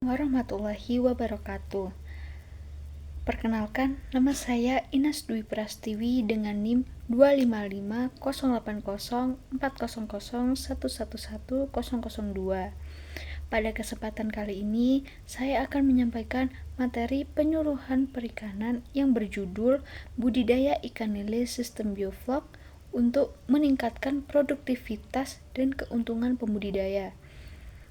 Warahmatullahi wabarakatuh. Perkenalkan, nama saya Inas Dwi Prastiwi dengan NIM 255080400111002. Pada kesempatan kali ini, saya akan menyampaikan materi penyuluhan perikanan yang berjudul Budidaya Ikan Lele Sistem Bioflok untuk meningkatkan produktivitas dan keuntungan pembudidaya.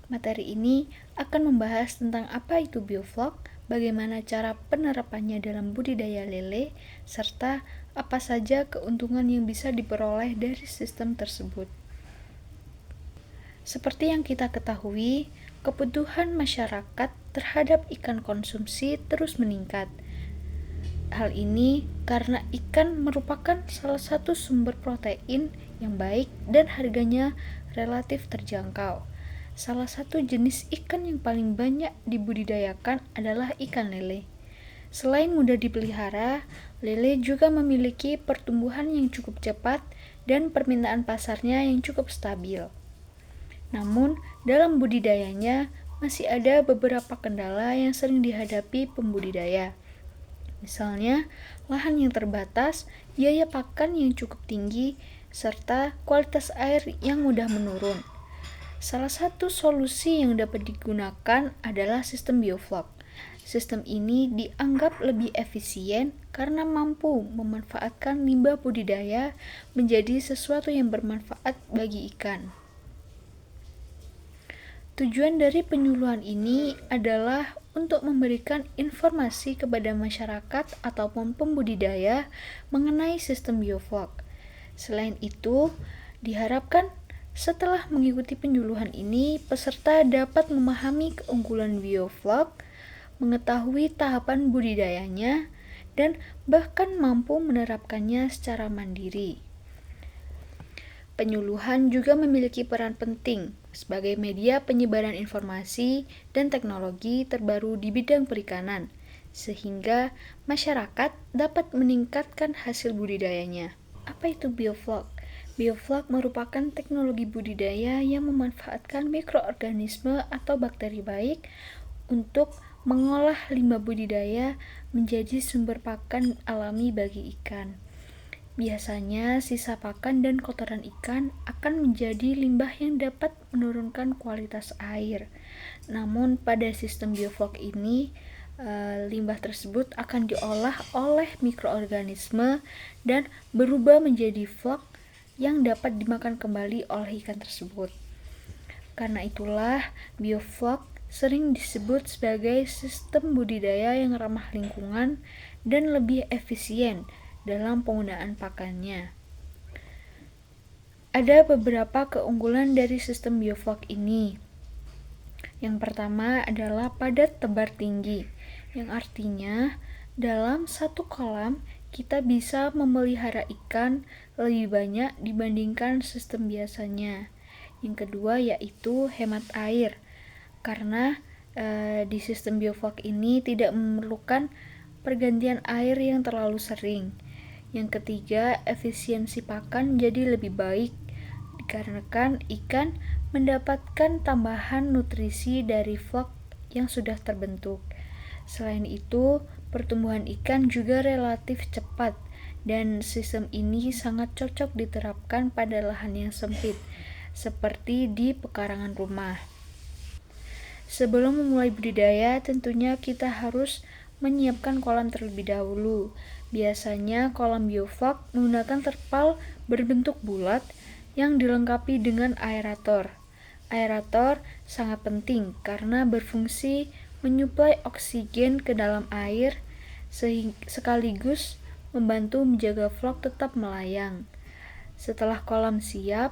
Materi ini akan membahas tentang apa itu bioflok, bagaimana cara penerapannya dalam budidaya lele, serta apa saja keuntungan yang bisa diperoleh dari sistem tersebut. Seperti yang kita ketahui, kebutuhan masyarakat terhadap ikan konsumsi terus meningkat. Hal ini karena ikan merupakan salah satu sumber protein yang baik dan harganya relatif terjangkau. Salah satu jenis ikan yang paling banyak dibudidayakan adalah ikan lele. Selain mudah dipelihara, lele juga memiliki pertumbuhan yang cukup cepat dan permintaan pasarnya yang cukup stabil. Namun, dalam budidayanya masih ada beberapa kendala yang sering dihadapi pembudidaya. Misalnya, lahan yang terbatas, biaya pakan yang cukup tinggi, serta kualitas air yang mudah menurun. Salah satu solusi yang dapat digunakan adalah sistem bioflok. Sistem ini dianggap lebih efisien karena mampu memanfaatkan limbah budidaya menjadi sesuatu yang bermanfaat bagi ikan. Tujuan dari penyuluhan ini adalah untuk memberikan informasi kepada masyarakat ataupun pembudidaya mengenai sistem bioflok. Selain itu, diharapkan setelah mengikuti penyuluhan ini, peserta dapat memahami keunggulan bioflok, mengetahui tahapan budidayanya, dan bahkan mampu menerapkannya secara mandiri. Penyuluhan juga memiliki peran penting sebagai media penyebaran informasi dan teknologi terbaru di bidang perikanan, sehingga masyarakat dapat meningkatkan hasil budidayanya. Apa itu bioflok? Bioflok merupakan teknologi budidaya yang memanfaatkan mikroorganisme atau bakteri baik untuk mengolah limbah budidaya menjadi sumber pakan alami bagi ikan. Biasanya, sisa pakan dan kotoran ikan akan menjadi limbah yang dapat menurunkan kualitas air. Namun, pada sistem bioflok ini, limbah tersebut akan diolah oleh mikroorganisme dan berubah menjadi flok yang dapat dimakan kembali oleh ikan tersebut. Karena itulah, bioflok sering disebut sebagai sistem budidaya yang ramah lingkungan dan lebih efisien dalam penggunaan pakannya. Ada beberapa keunggulan dari sistem bioflok ini. Yang pertama adalah padat tebar tinggi, yang artinya dalam satu kolam kita bisa memelihara ikan lebih banyak dibandingkan sistem biasanya. Yang kedua yaitu hemat air, karena di sistem bioflok ini tidak memerlukan pergantian air yang terlalu sering. Yang ketiga, efisiensi pakan jadi lebih baik dikarenakan ikan mendapatkan tambahan nutrisi dari flok yang sudah terbentuk. Selain itu, pertumbuhan ikan juga relatif cepat dan sistem ini sangat cocok diterapkan pada lahan yang sempit, seperti di pekarangan rumah. Sebelum memulai budidaya, tentunya kita harus menyiapkan kolam terlebih dahulu. Biasanya kolam bioflok menggunakan terpal berbentuk bulat yang dilengkapi dengan aerator. Aerator sangat penting karena berfungsi menyuplai oksigen ke dalam air sekaligus membantu menjaga flok tetap melayang. Setelah kolam siap,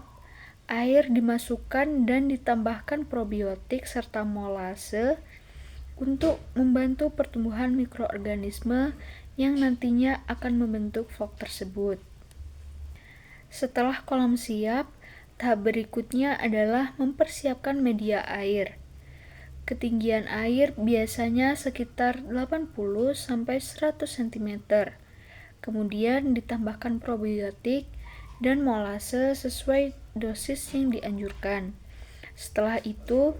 air dimasukkan dan ditambahkan probiotik serta molase untuk membantu pertumbuhan mikroorganisme yang nantinya akan membentuk flok tersebut. Setelah kolam siap, tahap berikutnya adalah mempersiapkan media air. Ketinggian air biasanya sekitar 80-100 cm. Kemudian ditambahkan probiotik dan molase sesuai dosis yang dianjurkan. Setelah itu,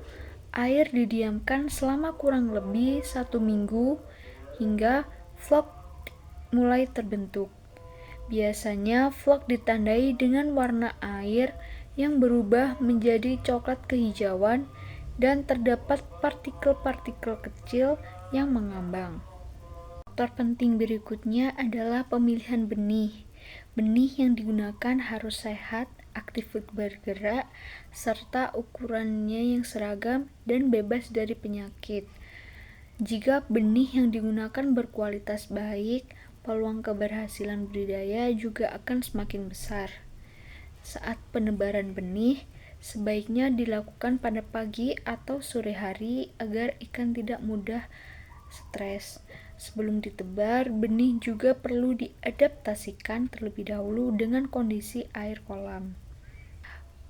air didiamkan selama kurang lebih 1 minggu hingga vlog mulai terbentuk. Biasanya vlog ditandai dengan warna air yang berubah menjadi coklat kehijauan dan terdapat partikel-partikel kecil yang mengambang. Faktor penting berikutnya adalah pemilihan benih. Benih yang digunakan harus sehat, aktif bergerak, serta ukurannya yang seragam dan bebas dari penyakit. Jika benih yang digunakan berkualitas baik, peluang keberhasilan budidaya juga akan semakin besar. Saat penebaran benih, sebaiknya dilakukan pada pagi atau sore hari agar ikan tidak mudah stres. Sebelum ditebar, benih juga perlu diadaptasikan terlebih dahulu dengan kondisi air kolam.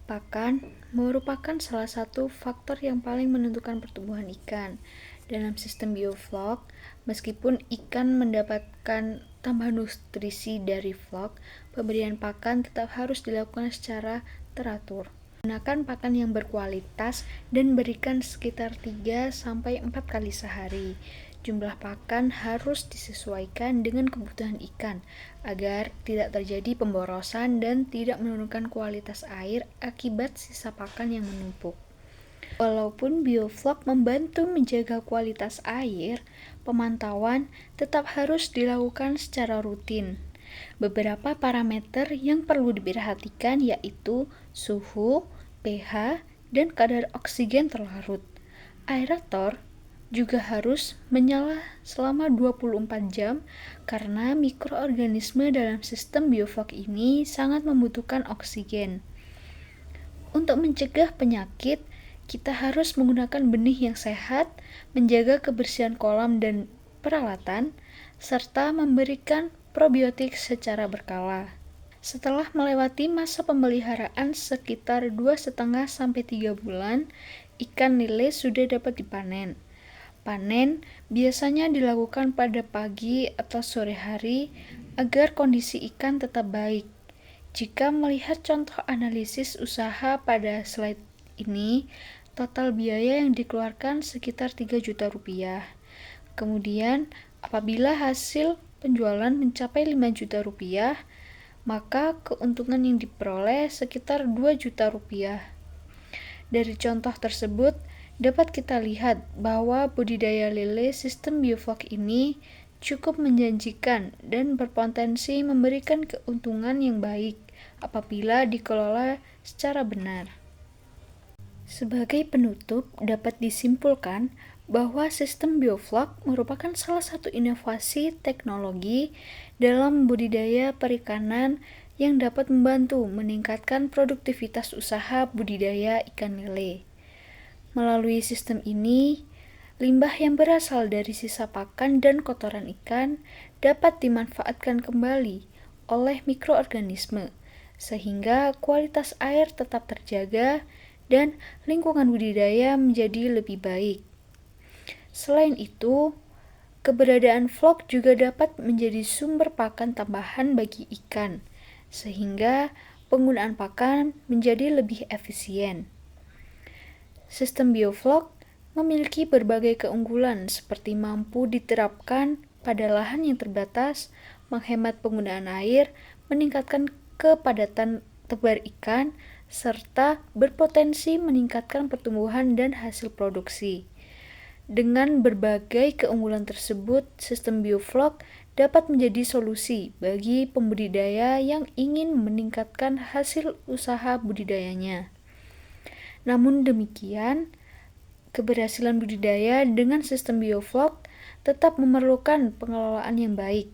Pakan merupakan salah satu faktor yang paling menentukan pertumbuhan ikan. Dalam sistem bioflok, meskipun ikan mendapatkan tambahan nutrisi dari vlog, pemberian pakan tetap harus dilakukan secara teratur. Gunakan pakan yang berkualitas dan berikan sekitar 3-4 kali sehari. Jumlah pakan harus disesuaikan dengan kebutuhan ikan agar tidak terjadi pemborosan dan tidak menurunkan kualitas air akibat sisa pakan yang menumpuk. Walaupun bioflok membantu menjaga kualitas air, pemantauan tetap harus dilakukan secara rutin. Beberapa parameter yang perlu diperhatikan yaitu suhu, pH, dan kadar oksigen terlarut. Aerator juga harus menyala selama 24 jam karena mikroorganisme dalam sistem bioflok ini sangat membutuhkan oksigen. Untuk mencegah penyakit, kita harus menggunakan benih yang sehat, menjaga kebersihan kolam dan peralatan, serta memberikan probiotik secara berkala. Setelah melewati masa pemeliharaan sekitar 2,5-3 bulan, ikan lele sudah dapat dipanen. Panen biasanya dilakukan pada pagi atau sore hari agar kondisi ikan tetap baik. Jika melihat contoh analisis usaha pada slide ini, total biaya yang dikeluarkan sekitar 3 juta rupiah. Kemudian, apabila hasil penjualan mencapai 5 juta rupiah, maka keuntungan yang diperoleh sekitar 2 juta rupiah. Dari contoh tersebut, dapat kita lihat bahwa budidaya lele sistem bioflok ini cukup menjanjikan dan berpotensi memberikan keuntungan yang baik apabila dikelola secara benar. Sebagai penutup, dapat disimpulkan bahwa sistem bioflok merupakan salah satu inovasi teknologi dalam budidaya perikanan yang dapat membantu meningkatkan produktivitas usaha budidaya ikan lele. Melalui sistem ini, limbah yang berasal dari sisa pakan dan kotoran ikan dapat dimanfaatkan kembali oleh mikroorganisme, sehingga kualitas air tetap terjaga dan lingkungan budidaya menjadi lebih baik. Selain itu, keberadaan vlog juga dapat menjadi sumber pakan tambahan bagi ikan, sehingga penggunaan pakan menjadi lebih efisien. Sistem bioflok memiliki berbagai keunggulan seperti mampu diterapkan pada lahan yang terbatas, menghemat penggunaan air, meningkatkan kepadatan tebar ikan, serta berpotensi meningkatkan pertumbuhan dan hasil produksi. Dengan berbagai keunggulan tersebut, sistem bioflok dapat menjadi solusi bagi pembudidaya yang ingin meningkatkan hasil usaha budidayanya. Namun demikian, keberhasilan budidaya dengan sistem bioflok tetap memerlukan pengelolaan yang baik.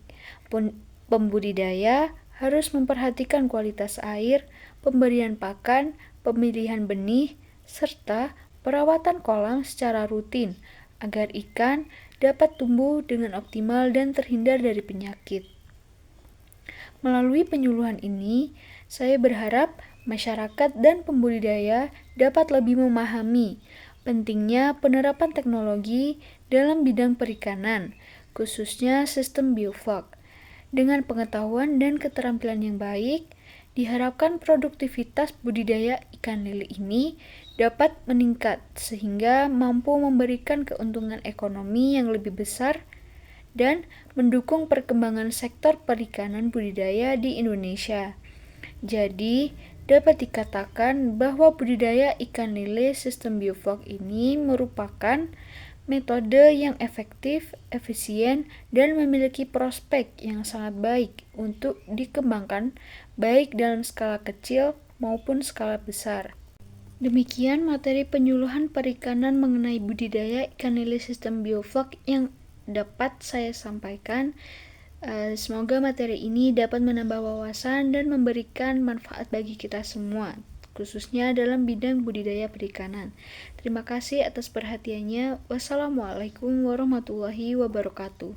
Pembudidaya harus memperhatikan kualitas air, pemberian pakan, pemilihan benih, serta perawatan kolam secara rutin agar ikan dapat tumbuh dengan optimal dan terhindar dari penyakit. Melalui penyuluhan ini, saya berharap masyarakat dan pembudidaya dapat lebih memahami pentingnya penerapan teknologi dalam bidang perikanan, khususnya sistem bioflok. Dengan pengetahuan dan keterampilan yang baik, Diharapkan produktivitas budidaya ikan lele ini dapat meningkat sehingga mampu memberikan keuntungan ekonomi yang lebih besar dan mendukung perkembangan sektor perikanan budidaya di Indonesia. Jadi, dapat dikatakan bahwa budidaya ikan lele sistem bioflok ini merupakan metode yang efektif, efisien, dan memiliki prospek yang sangat baik untuk dikembangkan baik dalam skala kecil maupun skala besar. Demikian materi penyuluhan perikanan mengenai budidaya ikan lele sistem bioflok yang dapat saya sampaikan. Semoga materi ini dapat menambah wawasan dan memberikan manfaat bagi kita semua, khususnya dalam bidang budidaya perikanan. Terima kasih atas perhatiannya. Wassalamualaikum warahmatullahi wabarakatuh.